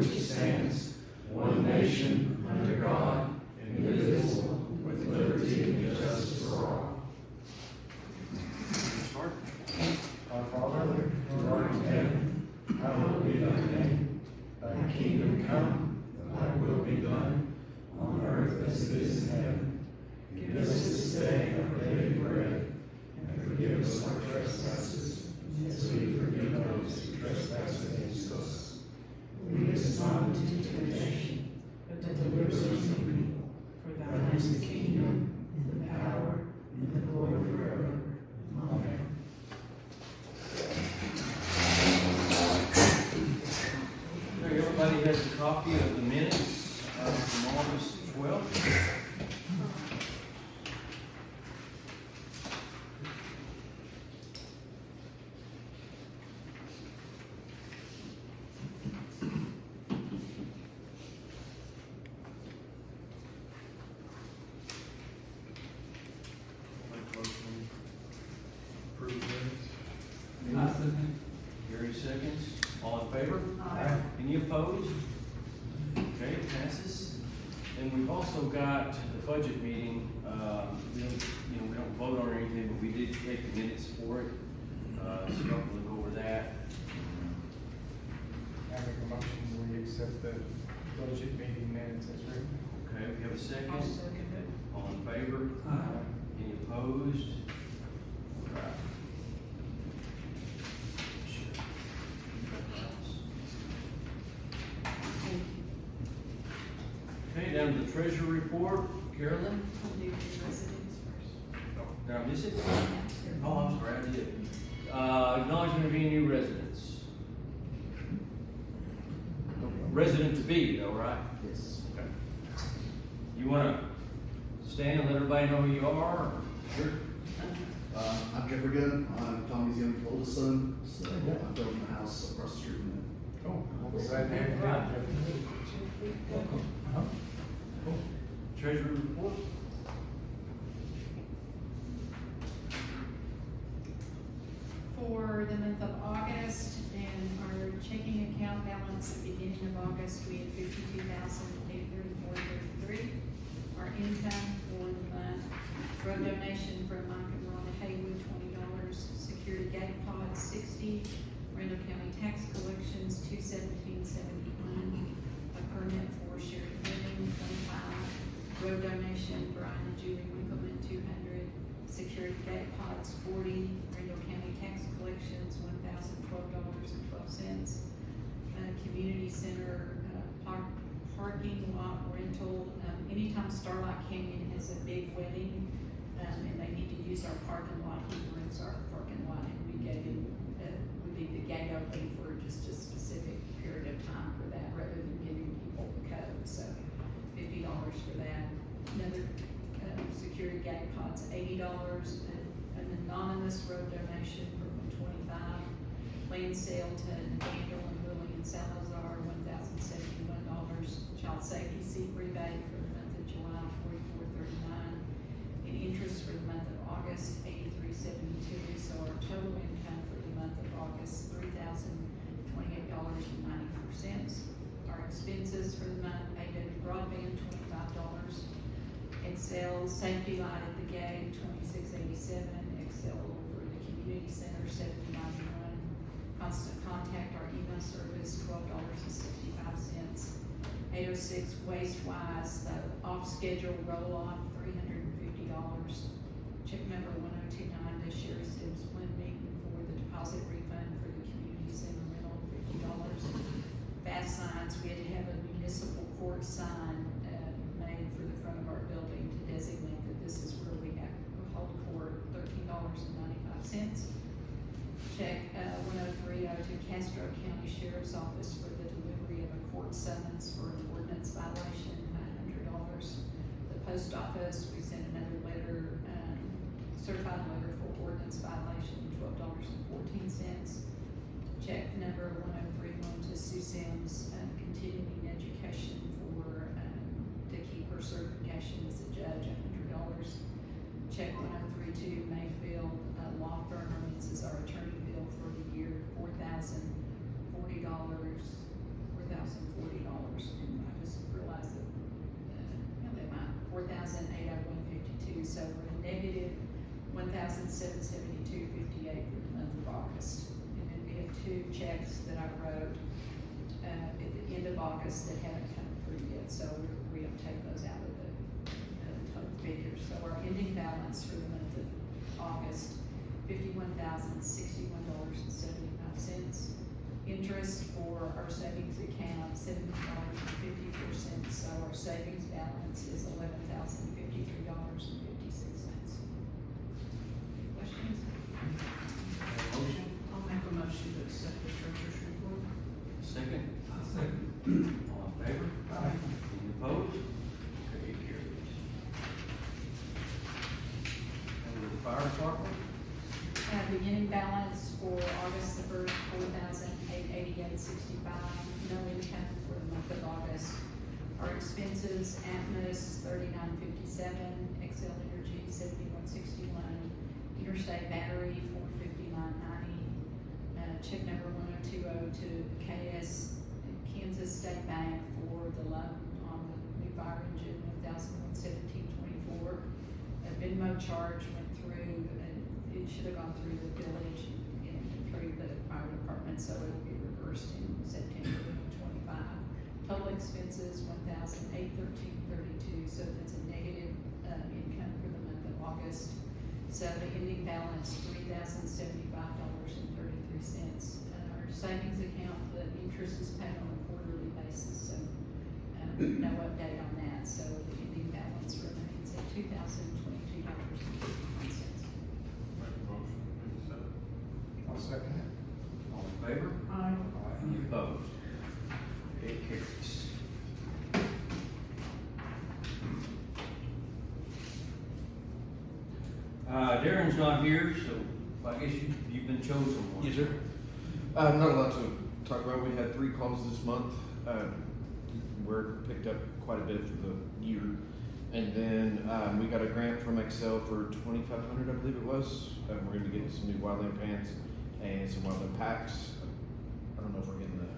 which stands, one nation, under God, indivisible, with liberty and justice for all. Start. Our Father, who art in heaven, hallowed be thy name. Thy kingdom come, thy will be done, on earth as it is in heaven. Give us this day our daily bread, and forgive us our trespasses, as we forgive those who trespass against us. Lead us not into temptation, but deliver us from evil. For thine is the kingdom, and the power, and the glory forever. Amen. Everybody has a copy of the minutes from August 12th. Gary seconds. All in favor? Aye. Any opposed? Okay, passes. And we've also got the budget meeting. We don't vote on anything, but we did take the minutes for it. So we'll look over that. I make a motion we accept the budget meeting minutes as written. Okay, we have a second. I'll second it. All in favor? Aye. Any opposed? All right. Okay, down to the treasurer report. Carolyn? I'll do the residents first. Did I miss it? Oh, I'm sorry, I did. Acknowledgement of any new residents. Resident to be though, right? Yes. Okay. You wanna stand and let everybody know who you are? Or? Sure. I'm Jeffrey Gunn. I'm Tommy's young oldest son, so I'm building a house across the street from him. Oh, we'll be glad to have you. Right. Welcome. Treasurer report? For the month of August, and our checking account balance at the beginning of August, we had $52,834.33. Our income for the month, road donation from Mike and Rhonda Haywood, $20. Security gate pod, $60. Randall County tax collections, $217.71. A permit for shared living, $25. Road donation, Brian and Julie Winkleman, $200. Security gate pods, $40. Randall County tax collections, $1,012.12. Community center, parking lot rental. Anytime Starlight Canyon has a big wedding, and they need to use our parking lot, he rents our parking lot, and we gave him, we leave the gate open for just a specific period of time for that, rather than giving people the code, so $50 for that. Another, security gate pod's $80, an anonymous road donation for $125. Land sale to Daniel and Willie and Salazar, $1,071. Child safety seat rebate for the month of July, $44.39. And interest for the month of August, $83.72. So our total income for the month of August, $3,028.94. Our expenses for the month, AW broadband, $25. Excel safety light at the gate, $26.87. Excel for the community center, $70.91. Constant contact, our email service, $12.65. 806 waste-wise, the off-schedule roll-off, $350. Check number 1029 to Sherry Sims Lending for the deposit refund for the community center rental, $50. Fast signs, we had to have a municipal court sign made for the front of our building to designate that this is where we have to hold court, $13.95. Check 10302 Castro County Sheriff's Office for the delivery of a court summons for an ordinance violation, $900. The post office, we sent another letter, certified letter for ordinance violation, $12.14. Check number 1031 to Sue Sims, continuing education for, to keep her certification as a judge, $100. Check 1032 Mayfield, law firm, this is our attorney bill for the year, $4,040. $772.58 for the month of August. And then we have 2 checks that I wrote, at the end of August that haven't come through yet, so we don't take those out of the total figures. So our ending balance for the month of August, $51,061.75. Interest for our savings account, $70.54, so our savings balance is $11,053.56. Questions? Motion? I'll make a motion to accept the treasurer's report. Second? I'll second. All in favor? Aye. Any opposed? Okay, it carries. And with the fire department? Beginning balance for August the 1st, $4,888.65, no income for the month of August. Our expenses, Atmos, $39.57, Excel Energy, $71.61, Interstate Battery, $459.90, check number 1020 to Kansas State Bank for the loan on the new fire engine, $1,117.24. A Venmo charge went through, it should have gone through the village and through the fire department, so it'll be reversed in September of 25. Total expenses, $1,813.32, so that's a negative, income for the month of August. So the ending balance, $3,075.33. Our savings account, the interest is paid on a quarterly basis, so, no update on that, so the ending balance remains at $2,022.51. Make a motion to accept. I'll second it. All in favor? Aye. Any opposed? It carries. Darren's not here, so I guess you've been chosen one. Yes, sir. Not a lot to talk about. We had 3 calls this month. Work picked up quite a bit for the year. And then, we got a grant from Excel for $2,500, I believe it was. We're gonna be getting some new wildland pants and some wildland packs. I don't know if we're getting the,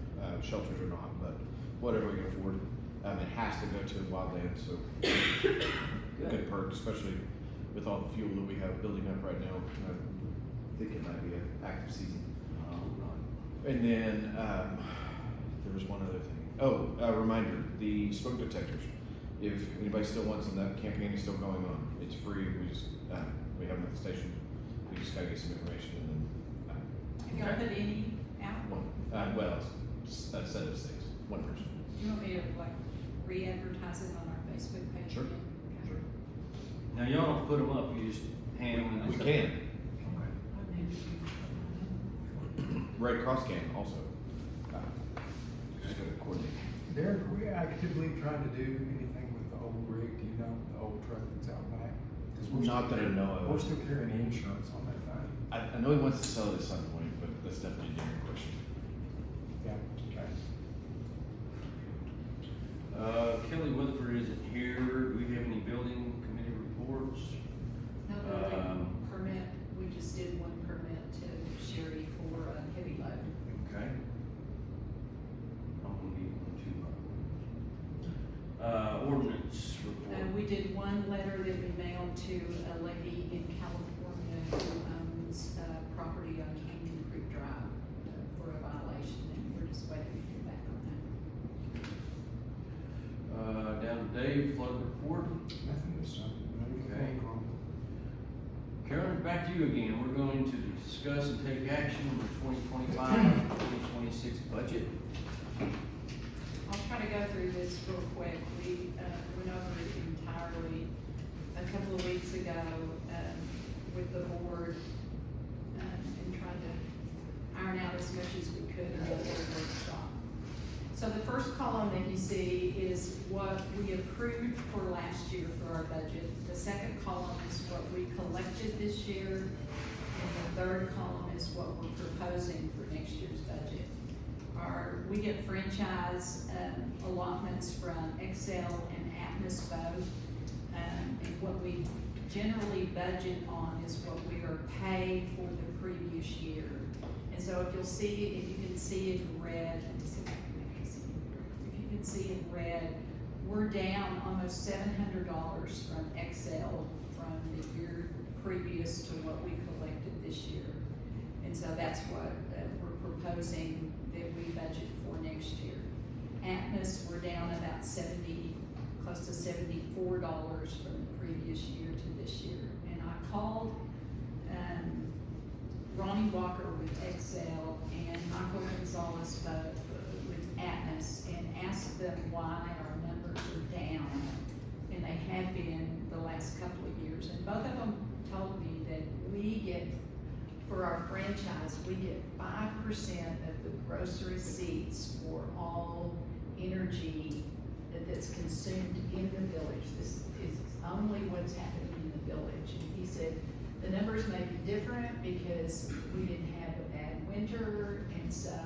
shelters or not, but whatever we can afford. It has to go to wildland, so good perk, especially with all the fuel that we have building up right now. I think it might be an active season. And then, there was one other thing. Oh, a reminder, the smoke detectors. If anybody still wants them, that campaign is still going on. It's free. We just, we have them at the station. We just gotta get some information and then, Have y'all put any out? one, well, it's a set of 6, one person. Do you want me to like re-advertise it on our Facebook page? Sure. again? Okay. Sure. Now, y'all don't put them up, you just hand them. We can. Okay. Red Cross can also. Just gotta coordinate. Derek, are we actively trying to do anything with the old rig, do you know, the old truck that's out back? 'Cause we're Not still that I know of. We're still carrying the insurance on that thing. I know he wants to sell it at some point, but that's definitely a different question. Yeah, okay. Kelly Weatherford isn't here. Do we have any building committee reports? No building permit, we just did one permit to Sherry for a heavy load. Okay. I'm gonna need one too. Ordinance report. We did one letter that we mailed to a lady in California who owns, property on Canyon Creek Drive, for a violation, and we're just waiting to hear back on that. Down to Dave, flood report. Nothing this time. Okay. Karen, back to you again. We're going to discuss and take action on the 2025-2026 budget. I'll try to go through this real quick. We, went over it entirely a couple of weeks ago, with the board, and tried to iron out as much as we could in the board workshop. So the first column that you see is what we approved for last year for our budget. The second column is what we collected this year, and the third column is what we're proposing for next year's budget. We get franchise, allotments from Excel and Atmos both. And what we generally budget on is what we are paid for the previous year. And so if you'll see, if you can see it in red, let me see if I can make this in. If you can see in red, we're down almost $700 from Excel from the year previous to what we collected this year. And so that's what we're proposing that we budget for next year. Atmos, we're down about 70, close to $74 from the previous year to this year. And I called Ronnie Walker with Excel and Michael Gonzalez both with Atmos and asked them why our numbers are down. And they have been the last couple of years. And both of them told me that we get, for our franchise, we get 5% of the gross receipts for all energy that's consumed in the village. This is only what's happening in the village. And he said, the numbers may be different because we didn't have a bad winter, and so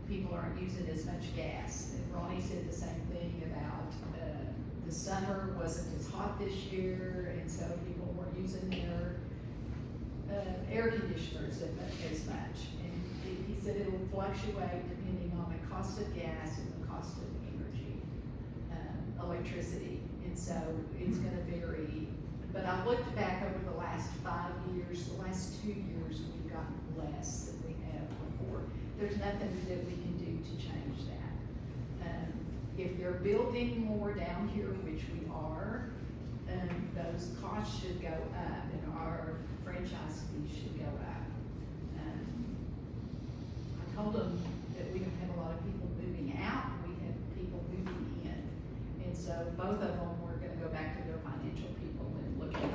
people aren't using as much gas. And Ronnie said the same thing about the summer wasn't as hot this year, and so people weren't using their air conditioners as much. And he said it'll fluctuate depending on the cost of gas and the cost of energy, electricity, and so it's gonna vary. But I looked back over the last 5 years, the last 2 years, we've gotten less than we have before. There's nothing that we can do to change that. If they're building more down here, which we are, those costs should go up and our franchise fees should go up. I told them that we don't have a lot of people moving out, we have people moving in. And so both of them were gonna go back to their financial people and look at it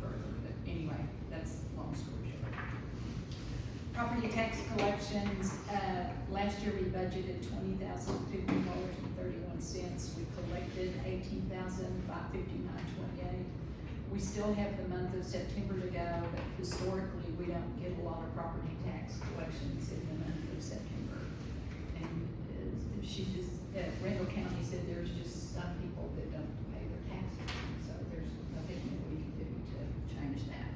further, but anyway, that's long story short. Property tax collections, last year we budgeted $20,050.31. We collected $18,559.28. We still have the month of September to go, but historically, we don't get a lot of property tax collections in the month of September. And Randall County said there's just some people that don't pay their taxes, so there's nothing that we can do to change that.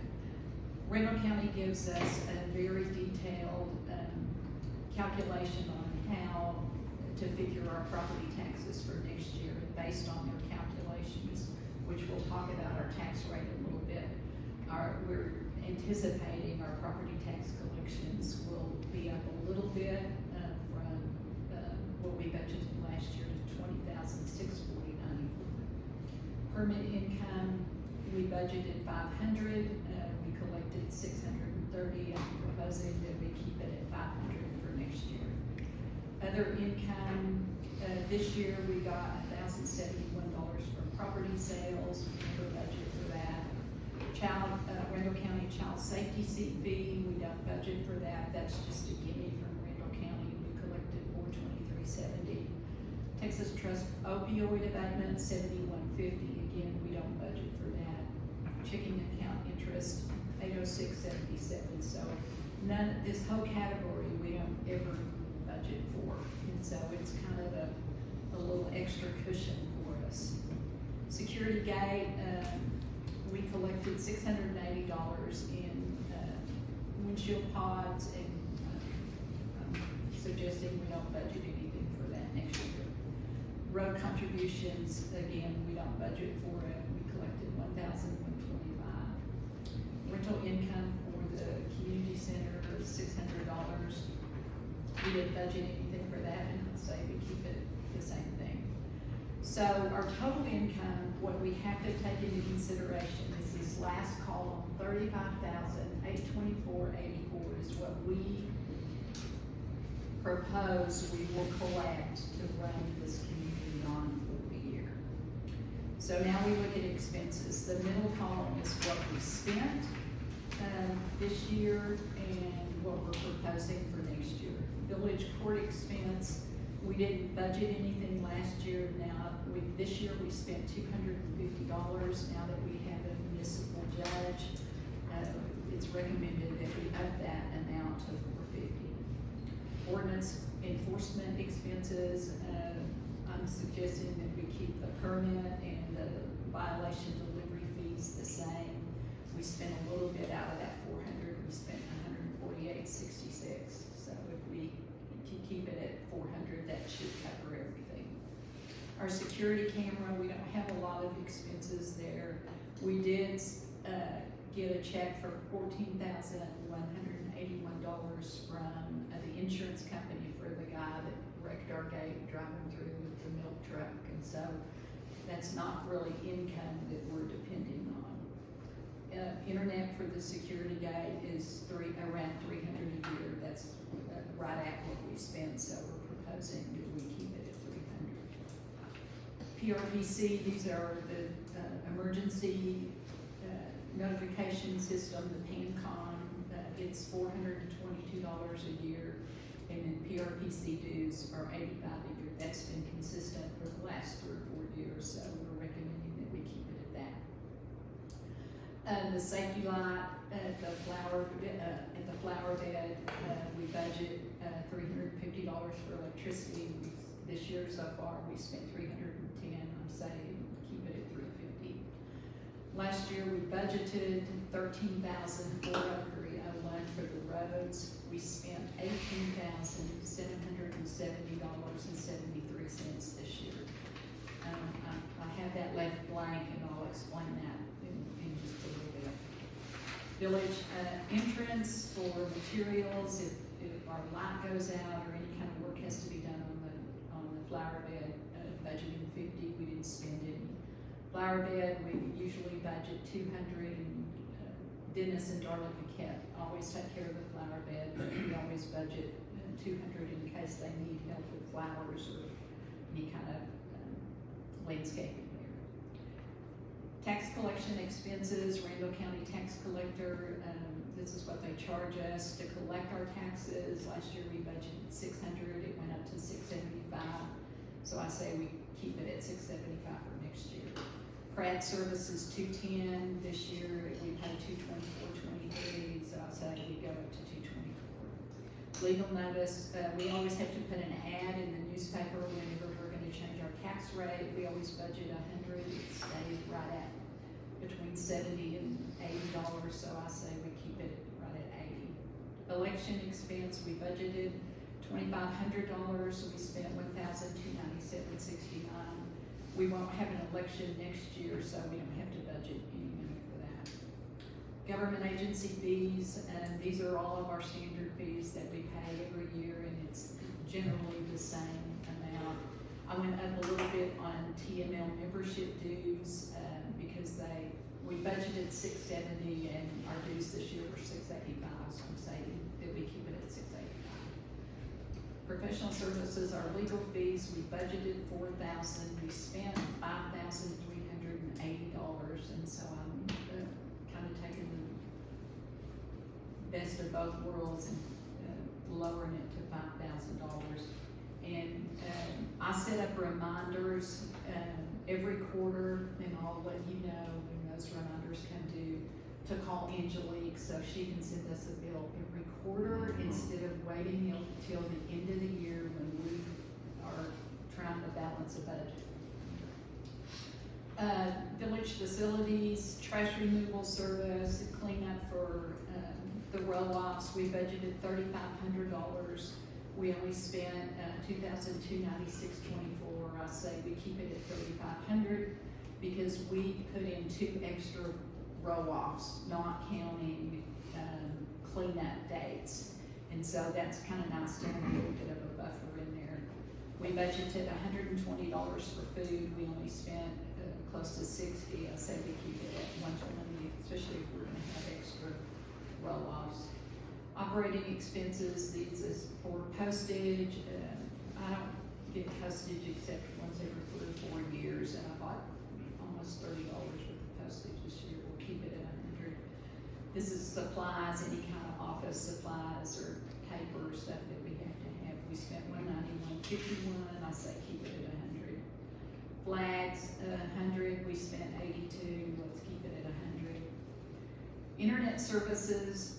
Randall County gives us a very detailed calculation on how to figure our property taxes for next year based on their calculations, which we'll talk about our tax rate a little bit. We're anticipating our property tax collections will be up a little bit from what we budgeted last year to $20,640.94. Permit income, we budgeted 500, we collected 630. I'm proposing that we keep it at 500 for next year. Other income, this year we got $1,071 from property sales. We never budget for that. Randall County Child Safety Seat fee, we don't budget for that. That's just a gimme from Randall County. We collected $423.70. Texas Trust opioid abatement, $71.50. Again, we don't budget for that. Checking account interest, $806.77. So this whole category we don't ever budget for, and so it's kind of a little extra cushion for us. Security gate, we collected $680 in windshield pods, and I'm suggesting we don't budget anything for that next year. Road contributions, again, we don't budget for it. We collected $1,125. Rental income for the community center, $600. We didn't budget anything for that, and I'd say we keep it the same thing. So our total income, what we have to take into consideration is this last column, $35,824.84 is what we propose we will collect to run this community on for the year. So now we look at expenses. The middle column is what we spent this year and what we're proposing for next year. Village court expense, we didn't budget anything last year. Now, this year we spent $250. Now that we have a municipal judge, it's recommended that we up that amount to $450. Ordinance enforcement expenses, I'm suggesting that we keep the permit and the violation delivery fees the same. We spent a little bit out of that 400. We spent $148.66. So if we can keep it at 400, that should cover everything. Our security camera, we don't have a lot of expenses there. We did get a check for $14,181 from the insurance company for the guy that wrecked our gate driving through with the milk truck. And so that's not really income that we're depending on. Internet for the security gate is around $300 a year. That's right at what we spend, so we're proposing that we keep it at $300. PRPC, these are the emergency notification system, the PANCON. It's $422 a year, and then PRPC dues are $85 a year. That's been consistent for the last 3 or 4 years, so we're recommending that we keep it at that. The safety light at the flower bed, we budget $350 for electricity. This year so far, we spent $310. I'm saying keep it at $350. Last year, we budgeted $13,401 for the roads. We spent $18,770.73 this year. I have that left blank, and I'll explain that in just a little bit. Village entrance for materials, if our light goes out or any kind of work has to be done on the flower bed, budgeting $50, we didn't spend any. Flower bed, we usually budget $200, and Dennis and Darla Paquette always take care of the flower bed, but we always budget $200 in case they need help with flowers or any kind of landscaping there. Tax collection expenses, Randall County Tax Collector, this is what they charge us to collect our taxes. Last year we budgeted $600, it went up to $675. So I say we keep it at $675 for next year. Prad services $210, this year we paid $224.23, so I say we go up to $224. Legal notice, we always have to put an ad in the newspaper whenever we're gonna change our tax rate. We always budget $100, it stays right at between $70 and $80, so I say we keep it right at $80. Election expense, we budgeted $2,500, so we spent $1,297.69. We won't have an election next year, so we don't have to budget any money for that. Government agency fees, these are all of our standard fees that we pay every year, and it's generally the same amount. I went up a little bit on TML membership dues, because we budgeted $670 and our dues this year were $685, so I'm saying that we keep it at $685. Professional services, our legal fees, we budgeted $4,000, we spent $5,380, and so I'm kind of taking the best of both worlds and lowering it to $5,000. And I set up reminders every quarter, and I'll let you know when those reminders come due, to call Angelique so she can send us a bill every quarter instead of waiting until the end of the year when we are trying to balance a budget. Village facilities, trash removal service, cleanup for the roll-offs, we budgeted $3,500. We only spent $2,296.24. I say we keep it at $3,500 because we put in 2 extra roll-offs, not counting cleanup dates. And so that's kind of nice to have a little bit of a buffer in there. We budgeted $120 for food. We only spent close to $60. I say we keep it at $120, especially if we're gonna have extra roll-offs. Operating expenses, these is for postage. I don't get postage except once every 3 or 4 years, and I bought almost $30 worth of postage this year. We'll keep it at $100. This is supplies, any kind of office supplies or paper or stuff that we have to have. We spent $191.51. I say keep it at $100. Flags, $100. We spent $82. Let's keep it at $100. Internet services,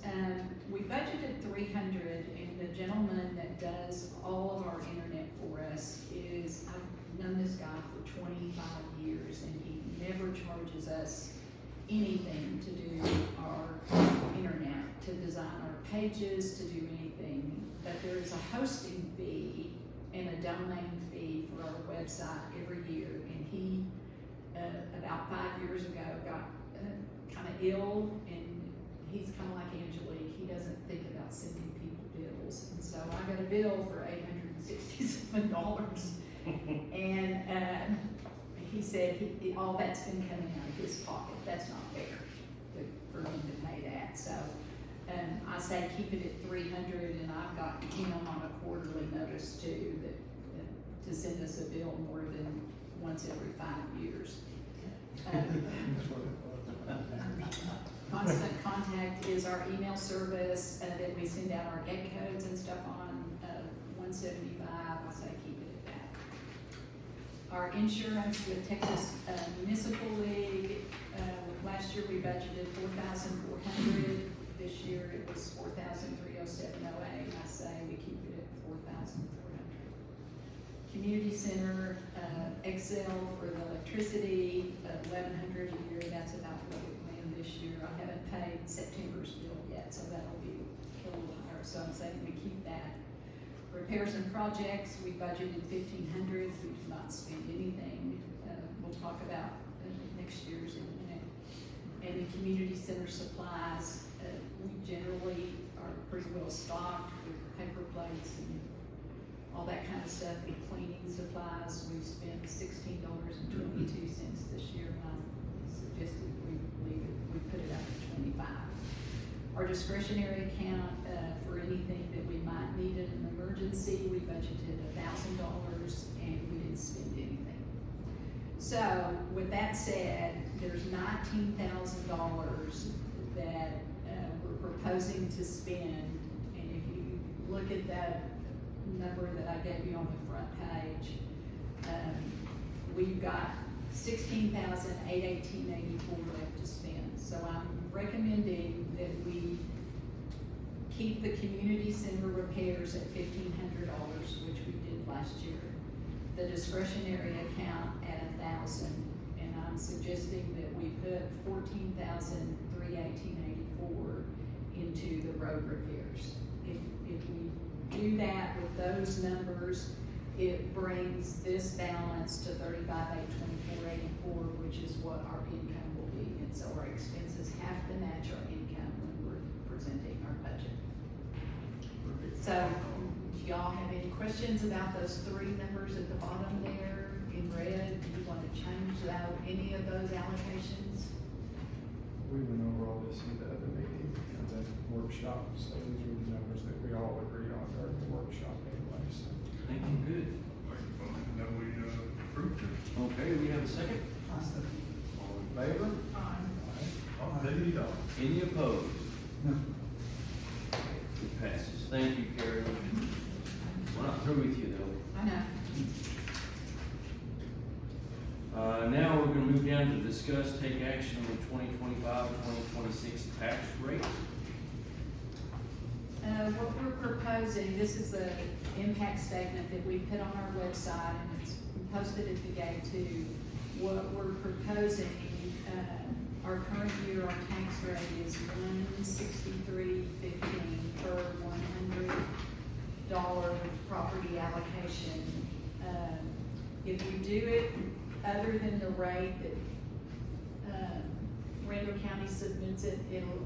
we budgeted $300, and the gentleman that does all of our internet for us I've known this guy for 25 years, and he never charges us anything to do our internet, to design our pages, to do anything. But there is a hosting fee and a domain fee for our website every year, and he, about 5 years ago, got kinda ill, and he's kinda like Angelique, he doesn't think about sending people bills. And so I got a bill for $867. And, he said all that's been coming out of his pocket, that's not fair for him to pay that, so. I say keep it at 300, and I've got him on a quarterly notice too, to send us a bill more than once every 5 years. Constant Contact is our email service, that we send out our gate codes and stuff on, 175, I say keep it at that. Our insurance with Texas Municipal League, last year we budgeted $4,400. This year it was $4,307.08. I say we keep it at $4,400. Community Center, Excel for the electricity, $1,100 a year. That's about what we planned this year. I haven't paid September's bill yet, so that'll be a little higher. So I'm saying we keep that. Repairs and projects, we budgeted $1,500. We did not spend anything. We'll talk about next year's in a minute. And the community center supplies, we generally are pretty well stocked with paper plates and all that kind of stuff, and cleaning supplies. We've spent $16.22 this year, and I suggested we leave it, we put it up to 25. Our discretionary account, for anything that we might need in an emergency, we budgeted $1,000, and we didn't spend anything. So, with that said, there's $19,000 that we're proposing to spend, and if you look at that number that I gave you on the front page, we've got $16,818.84 left to spend. So I'm recommending that we keep the community center repairs at $1,500, which we did last year. The discretionary account at $1,000, and I'm suggesting that we put $14,318.84 into the road repairs. If we do that with those numbers, it brings this balance to $35,824.84, which is what our income will be. And so our expenses have to match our income when we're presenting our budget. So, do y'all have any questions about those three numbers at the bottom there in red? Do you want to change out any of those allocations? We went over all this in the other meeting, and the workshop, so these were the numbers that we all agreed on during the workshop anyway, so. Thank you, good. That we approved it. Okay, we have a second? All in favor? I'll tell you, dog. Any opposed? It passes. Thank you, Carrie. We're not through with you, though. I know. Now we're gonna move down to discuss, take action on the 2025-2026 tax rate. What we're proposing, this is the impact statement that we put on our website, and it's posted at the gate too. What we're proposing, our current year, our tax rate is $163.15 per $100 property allocation. If we do it other than the rate that Randall County submits it,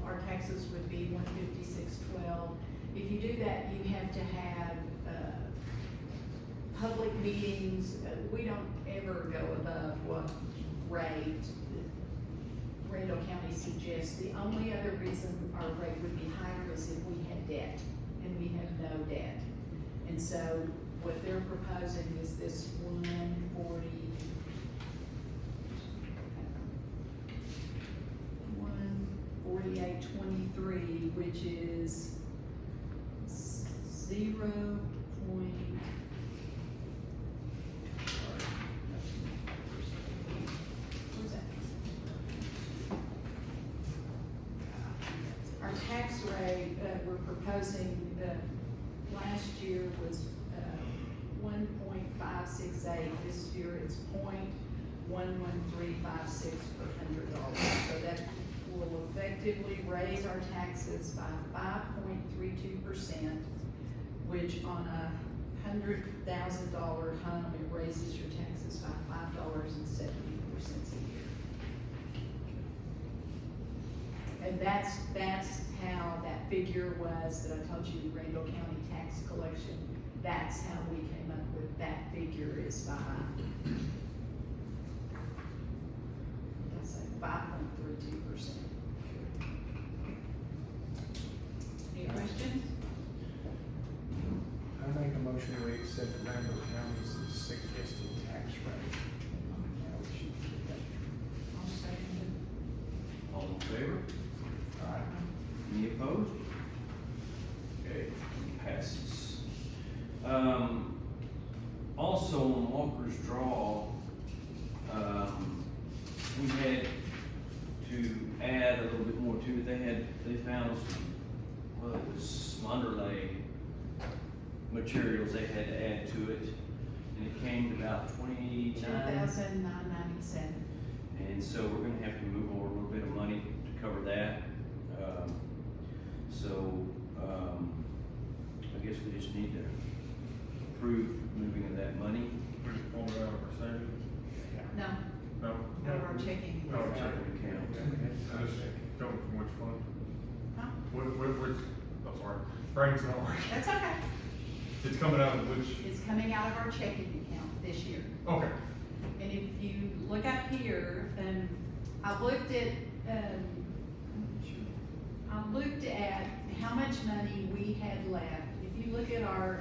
our taxes would be $156.12. If you do that, you have to have public meetings. We don't ever go above what rate Randall County suggests. The only other reason our rate would be higher is if we had debt, and we have no debt. And so what they're proposing is this 148.23, which is 0. Where's that? Our tax rate, we're proposing, last year was 1.568. This year it's 0.11356 per $100. So that will effectively raise our taxes by 5.32%, which on a $100,000 home, it raises your taxes by $5.74 a year. And that's how that figure was that I told you, the Randall County tax collection, that's how we came up with that figure is by, let's say 5.32%. Any questions? I make a motion we accept Randall County's suggested tax rate. Yeah, we should do that. I'll second All in favor? Aye. Any opposed? Okay, passes. Also on Walker's Draw, we had to add a little bit more to it. They found some, well, it was some underlay materials they had to add to it, and it came to about 29. 2,997. And so we're gonna have to move over a little bit of money to cover that. I guess we just need to approve moving of that money. We just pulled it out of our savings. No, No. out of our checking. Oh, account. Checking account. Just going from which fund? Huh? Which, I'm sorry, brain's not working. That's okay. It's coming out of which, It's coming out of our checking account this year. okay. And if you look up here, I looked at, how much money we had left. If you look at our,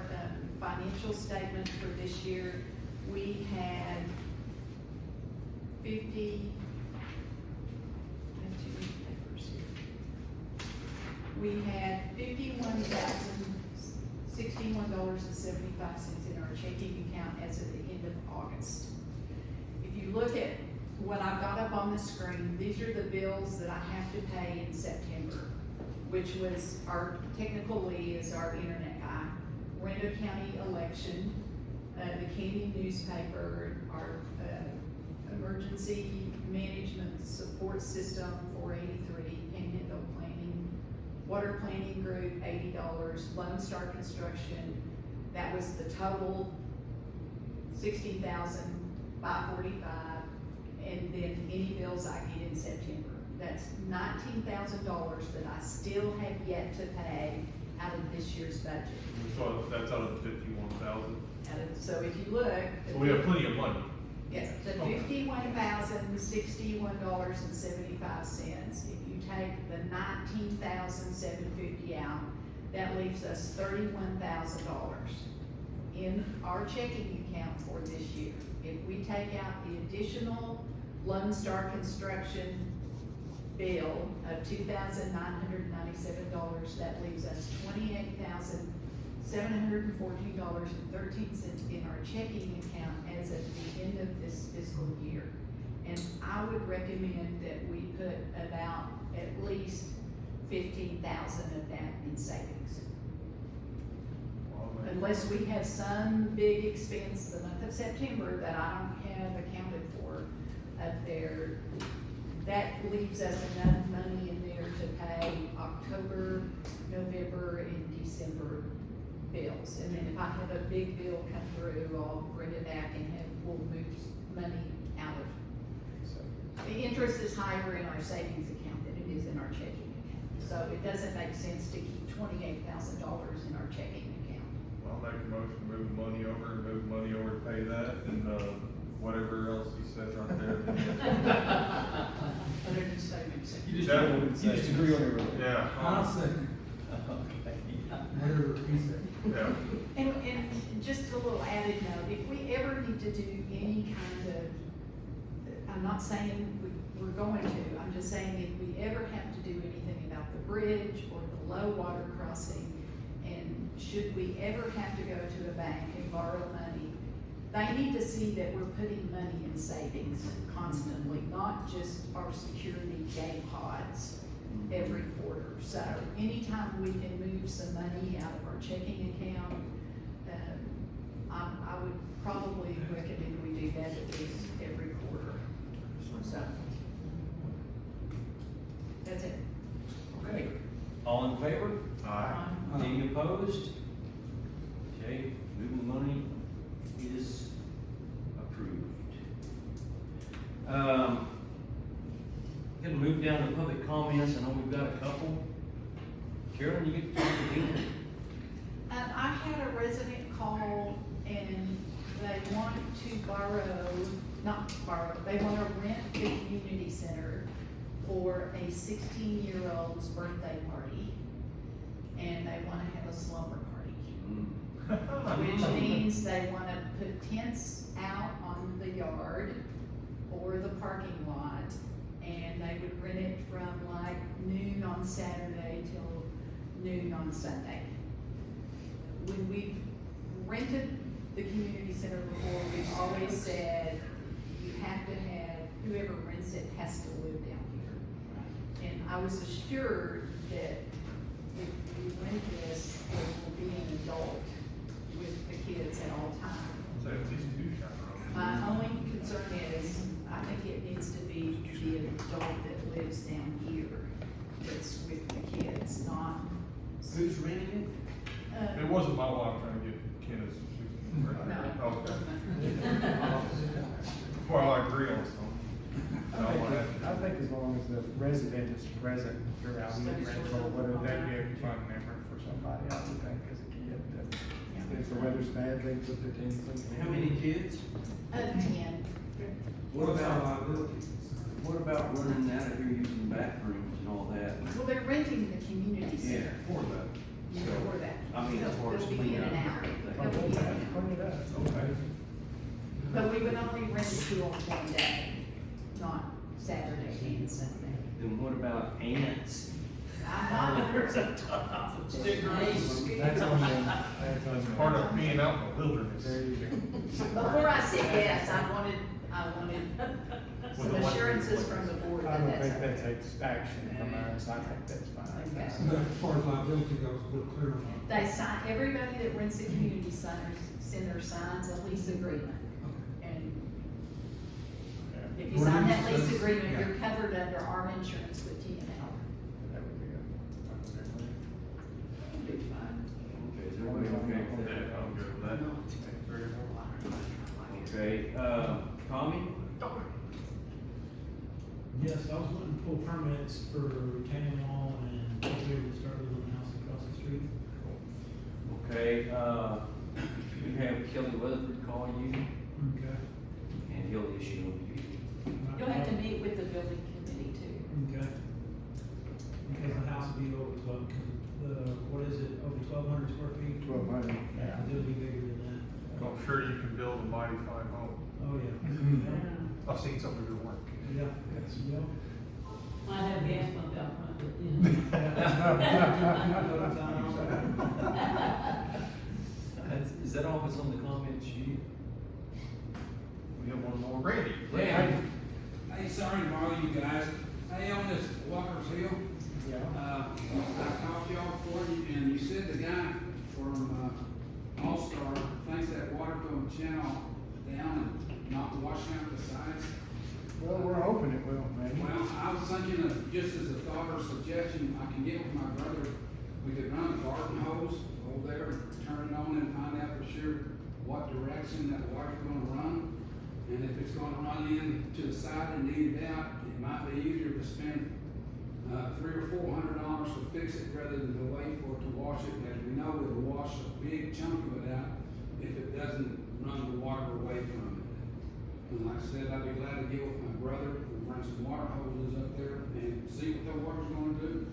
financial statement for this year, we had 50, I have too many papers here. We had $61,061.75 in our checking account as of the end of August. If you look at what I've got up on the screen, these are the bills that I have to pay in September, which was our technical lead is our internet guy, Randall County election, the Canyon newspaper, our emergency management support system, 483, Panhandle planning, water planning group, $80, Lone Star Construction, that was the total, $60,545, and then any bills I get in September. That's $19,000 that I still have yet to pay out of this year's budget. So that's out of the 51,000. So if you look. So we have plenty of money. Yes, the Okay. $51,061.75, if you take the $19,750 out, that leaves us $31,000 in our checking account for this year. If we take out the additional Lone Star Construction bill of $2,997, that leaves us $28,714.13 in our checking account as of the end of this fiscal year. And I would recommend that we put about at least 15,000 of that in savings. Unless we have some big expense the month of September that I don't have accounted for up there, that leaves us enough money in there to pay October, November, and December bills. And then if I have a big bill come through, I'll bring it back and we'll move money out of. So the interest is higher in our savings account than it is in our checking account. So it doesn't make sense to keep $28,000 in our checking account. I'll make a motion, move money over and move money over to pay that and, whatever else he said right there. Other than savings. You just agree on everything. Yeah. second. Okay. Whatever he said. Yeah. And just a little added note, if we ever need to do any kind of, I'm not saying we're going to, I'm just saying if we ever have to do anything about the bridge or the low water crossing, and should we ever have to go to a bank and borrow money, they need to see that we're putting money in savings constantly, not just our security game pods every quarter. So anytime we can move some money out of our checking account, I would probably recommend we do that at least every quarter. So that's it. Okay, all in favor? Aye. Any opposed? Okay, moving money is approved. Gonna move down to public comments? I know we've got a couple. Carolyn, you get to talk again. I had a resident call and they want to they want to rent the community center for a 16-year-old's birthday party. And they want to have a slumber party. Which means they wanna put tents out on the yard or the parking lot, and they would rent it from like noon on Saturday till noon on Sunday. When we've rented the community center before, we've always said, you have to have, whoever rents it has to live down here. And I was assured that if we rent this, there will be an adult with the kids at all times. So it's these two chaperones. My only concern is, I think it needs to be the adult that lives down here that's with the kids, not. Who's renting uh, It wasn't my wife trying to get Kenneth's. No. Okay. Well, I agree on some. I think as long as the resident is present throughout the rental, whether that be a fun memory for somebody, I would think as a kid, that if the weather's bad, they put the tents in. it? How many kids? 10. What about running out of here using bathrooms and all that? Well, they're renting the community Yeah, center. for that. For that. I mean, as far as They'll be cleaning in up and and out. everything. They'll be in and out. Clean it up. Okay. But we would only rent it to them one day, not Saturday and Sunday. Then what about ants? I'm not. There's a ton of them. Stickers. That's on them, that's on them. Part of being out in the wilderness. There you go. Before I said yes, I wanted some With the assurances from the board I that don't that's think that okay. takes action from us, I think that's fine. Okay. As far as liability goes, we're clear on They sign, everybody that rents the community center signs a lease agreement. And if you sign that lease agreement, you're covered under our insurance with TNL. That would be good. It'll be fine. Okay, is everybody okay with that? I'm good with that. Okay, Tommy? Yes, I was wanting to pull permits for retaining wall and be able to start building a house across the street. Okay, you have Kelly Weatherford call you, Okay. and he'll issue them to you. You'll have to meet with the building committee too. Okay. Because the house will be over 12, what is it, over 1,200 square feet? 1,200, yeah. It'll be bigger than that. I'm sure you can build a mighty fine home. Oh, yeah. I've seen some of your work. Yeah, yes, yeah. Might have gas pump out front, but then. Is that all that's on the comment sheet? We have one more. Randy. Yeah. Hey, sorry to bother you guys. Hey, on this Walker's Hill, Yeah. I called y'all for you, and you said the guy from, All-Star thinks that water's gonna channel down and not washing out the sides. Well, we're hoping it will, maybe. Well, I was thinking of, just as a thought or suggestion, I can get with my brother, we could run a garden hose over there, turn it on and find out for sure what direction that water's gonna run. And if it's gonna run in to the side and need it out, it might be easier to spend, $300 or $400 to fix it rather than to wait for it to wash it. As we know, it'll wash a big chunk of it out if it doesn't run the water away from it. And like I said, I'd be glad to get with my brother and run some water hoses up there and see what the water's gonna do.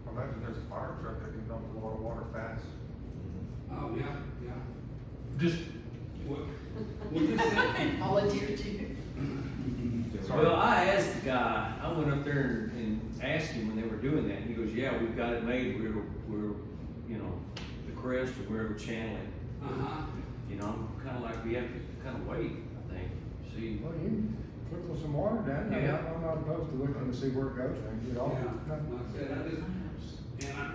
I imagine there's a fire truck that can dump a lot of water fast. Oh, yeah, yeah. Just, Well, just, Volunteer too. Well, I asked the guy, I went up there and asked him when they were doing that, and he goes, yeah, we've got it made, we're, you know, the crest or wherever channeling. uh-huh. You know, kinda like we have to kinda wait, I think, see. Well, you trickle some water down, Yeah. I'm not opposed to looking to see where it goes, and get all. Yeah, like I said,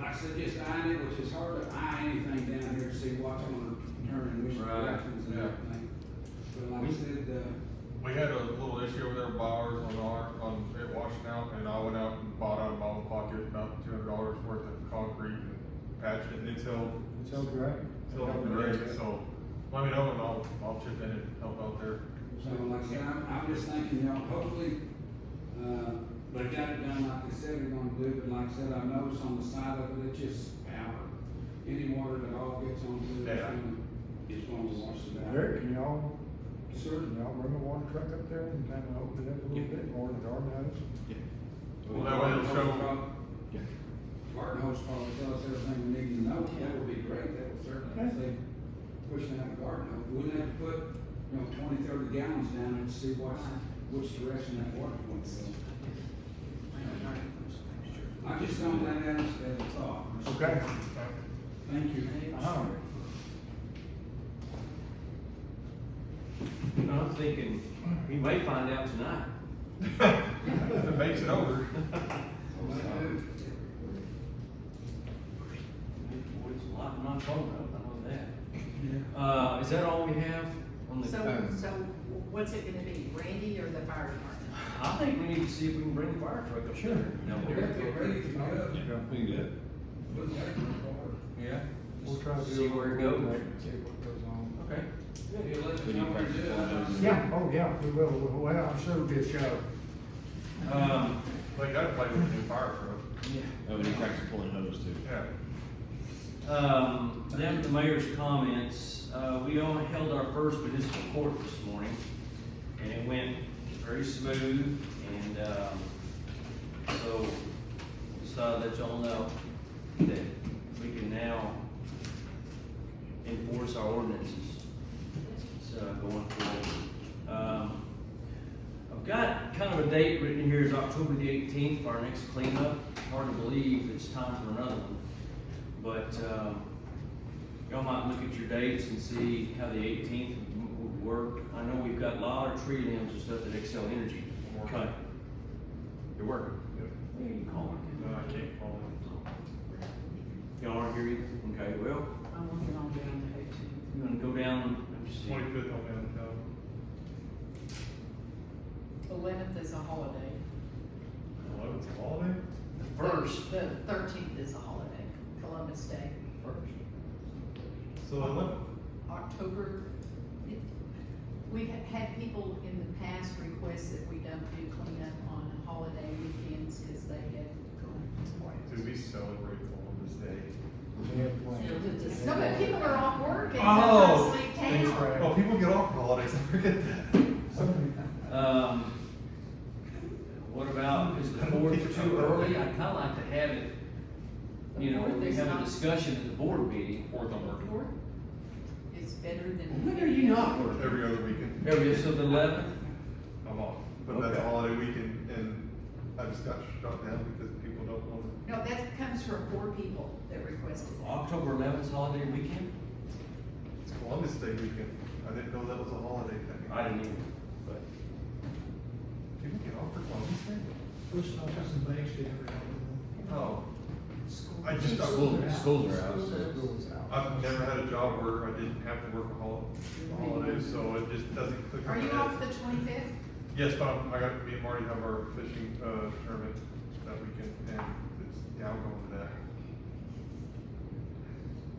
like I said, just eyeing it, which is hard to eye anything down here to see what's gonna turn in which Right. directions and Yeah. everything. But like I said, we had a little issue over there with ours on it washing out, and I went out and bought out of my own pocket about $200 worth of concrete and patched it, and it's held, It's so great. great, so let me know and I'll chip in and help out there. so like I said, I'm just thinking, you know, hopefully, They got it done like they said they're gonna do, but like I said, I noticed on the side of it, it's just powder. Any water that all gets onto it, it's gonna wash it out. Eric, can y'all, Sir? can y'all bring a water truck up there and kind of open it up a little bit more in the garden hose? Well, that way it'll show, Garden hose probably tell us everything we need to know, that would be great, that would certainly, if they pushing out a garden hose, we wouldn't have to put, 20, 30 gallons down and see which direction that water's going to go. I just don't think that's a thought. Okay. Thank you. Uh-huh. I'm thinking, we may find out tonight. if it makes it over. Boy, it's a lot in my phone, I know that. Is that all we have on the? So what's it gonna be, Randy or the fire department? I think we need to see if we can bring the fire truck up. Sure. No, We have to get ready to go. We can do that. Look at it. Yeah. We'll try to do. See where it goes. See what goes on. Okay. You'll let us We know need when you do it. practice. Yeah, oh, yeah, we will. Well, I'm sure it'll be a show. They gotta play with the new fire truck. Oh, we need practice pulling hose too. Yeah. Then the mayor's comments, we all held our first municipal court this morning, and it went very smooth, and, so, just thought I'd let y'all know that we can now enforce our ordinances, so, going forward. I've got kind of a date written here, is October the 18th for our next cleanup. Hard to believe it's time for another one. But, y'all might look at your dates and see how the 18th would work. I know we've got a lot of tree limbs and stuff that Excel Energy cut. You're working? Yep. Yeah, you can call it. No, I can't call it. Y'all aren't here either? Okay, well, I'm working on down the 18th. you wanna go down, let me see. 25th on downtown. 11th is a holiday. 11th's a holiday? The first. The 13th is a holiday, Columbus Day. So 11th. October, we've had people in the past request that we don't do cleanup on holiday weekends because they have. Do we celebrate Columbus Day? We have plans. Some of the people are off work and Oh, sometimes leave thanks, town. Brad. Oh, people get off for holidays, I forget that. What about, is the fourth too early? I'd kinda like to have it, you know, we have a discussion at the board meeting. 4th I'm working. Fourth is better than. When are you not working? Every other weekend. So the 11th? I'm off, but that's a Okay. holiday weekend, and I just got shut down because people don't want to. No, that comes from 4 people that requested that. October 11th holiday weekend? It's Columbus Day weekend. I didn't know that was a holiday thing. I didn't either, but. People get off for Columbus Day? Pushing off some banks down there. Oh. Schools are out, so. Schools out. I've never had a job where I didn't have to work a holidays, so it just doesn't click. Are in you my off head. the 25th? Yes, but I got, me and Marty have our fishing, tournament that weekend, and it's, yeah, I'm going to that.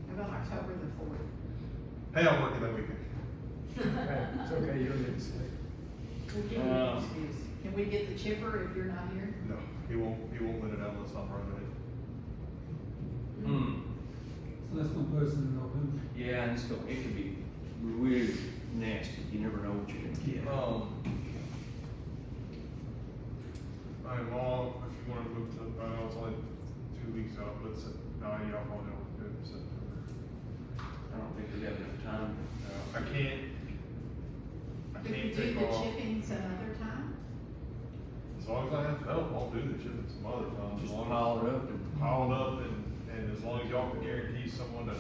How about October the 4th? Hey, I'm working that weekend. Hey, it's okay, you don't need to say. We'll give you an excuse. Can we get the chipper if you're not here? No, he won't let it out unless I'm running it. So that's gonna put us in November. Yeah, and it could be really nasty, you never know what you're gonna get. I'm all, if you wanna move to, I know it's only 2 weeks out, but it's, no, yeah, I'm on it in September. I don't think we have enough time. I can't Could we do take the off. chipping some other time? As long as I have help, I'll do the chipping some other time. Just As long as- pile it up and. Pile it up, and as long as y'all can guarantee someone to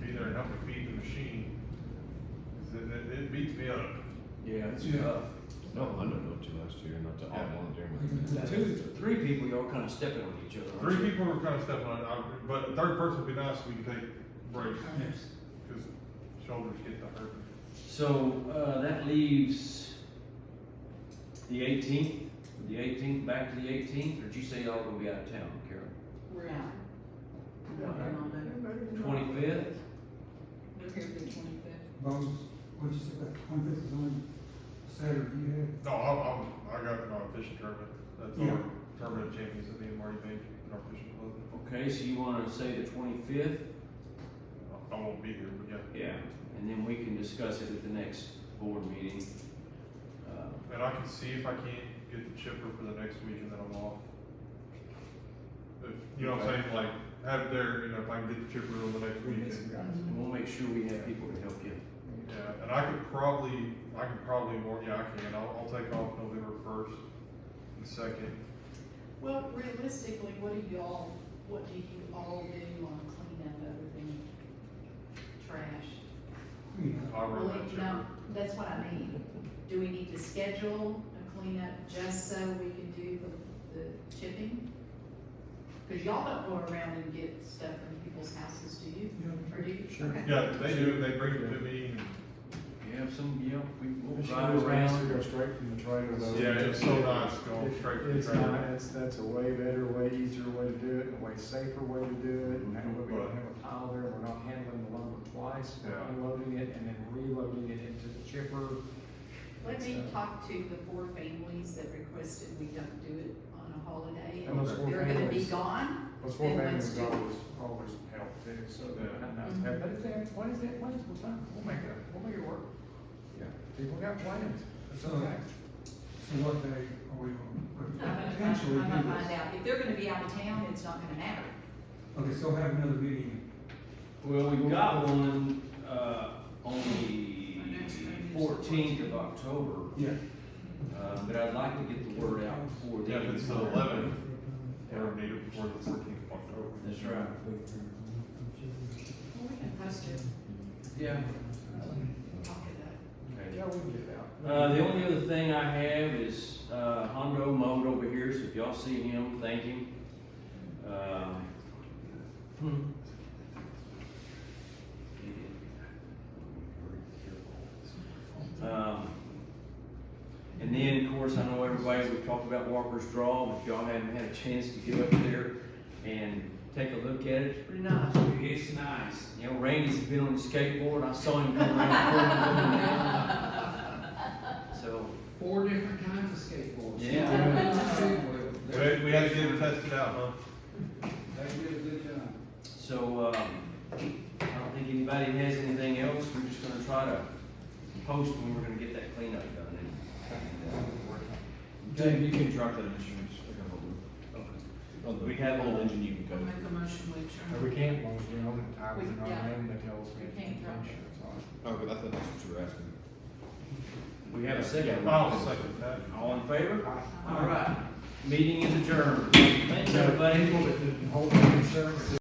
be there and help me feed the machine, 'cause it beats me up. Yeah, it's Yeah. tough. No, I don't know to last year, not to all volunteer. 3 people, y'all kinda stepping on each other. aren't 3 you? people were kind of stepping on it, but a third person would be nice, so we can take breaks, because shoulders get to hurt. So, that leaves the 18th, back to the 18th, or did you say y'all gonna be out of town, Carol? We're out. Working on that. 25th? We're here the 25th. Bones, what'd you say, about 25th is on Saturday, you have? No, I got my fishing tournament. That's Yeah. our tournament champions that me and Marty make in our fishing club. Okay, so you wanna say the 25th? I won't be here, but yeah. Yeah. And then we can discuss it at the next board meeting. And I can see if I can't get the chipper for the next week and then I'm off. If, you know what I'm saying, like, have it there, you know, if I can get the chipper on the next We need week. some guys. And we'll make sure we have people to help you. Yeah, and I can probably more, yeah, I can, I'll take off November 1st and 2nd. Well, realistically, what do you all do on cleanup other than trash? I'll run Well, that no, chipper. that's what I mean. Do we need to schedule a cleanup just so we can do the chipping? Cause y'all don't go around and get stuff from people's houses, do you? Or do you? Sure. Okay. Yeah, they do, they bring it to me. We'll It's drive nice to around. go straight from the trailer though. Yeah, it's so nice going It- straight from the It's trailer. nice, that's a way better, way easier way to do it, and a way safer way to do it, and that way we don't have a pile there, we're not handling the lumber twice, we're Yeah. unloading it and then reloading it into the chipper. Let me talk to the 4 families that requested we don't do it on a holiday. And those 4 They're gonna be families- gone. Those 4 then families let's do it. always help too, so they're Yeah. not nice to have, but if they have plans, we'll fine, we'll make it work. Yeah, people got plans, that's So- okay. So what day are we I'm gonna gonna potentially I'm gonna do find this? out. If they're gonna be out of town, it's not gonna matter. Okay, so have another meeting. Well, we've got one, on the next meeting is 14th of October, Yeah. but I'd like to get the word out before Yeah, then. if it's the 11th, we're need it before the 14th of October. That's right. Well, we can post it. Yeah. Talk it up. Okay. Yeah, we can get it out. The only other thing I have is, Hondo mowed over here, so if y'all see him, thank him. And then, of course, I know everybody, we've talked about Walker's Draw, but if y'all haven't had a chance to get up there and take a look at it, it's pretty nice. It's nice. You know, Randy's been on the skateboard, I saw him come around the corner looking down. So, 4 different kinds of skateboards. Yeah. We had to get it tested out, huh? They did a good job. so, I don't think anybody has anything else, we're just gonna try to post when we're gonna get that cleanup done. Dave, you can drop that insurance. On We the have whole a- engine, you can I'll cut make a motion with Or we can't, once we own it, I was We- in our yeah. name, they tell us we We have can't drop it. insurance on it. Oh, but I thought that's what you were asking. We have a second. I'll second that. All in favor? I- All right, meeting is adjourned. Thanks, everybody. People that hold the insurance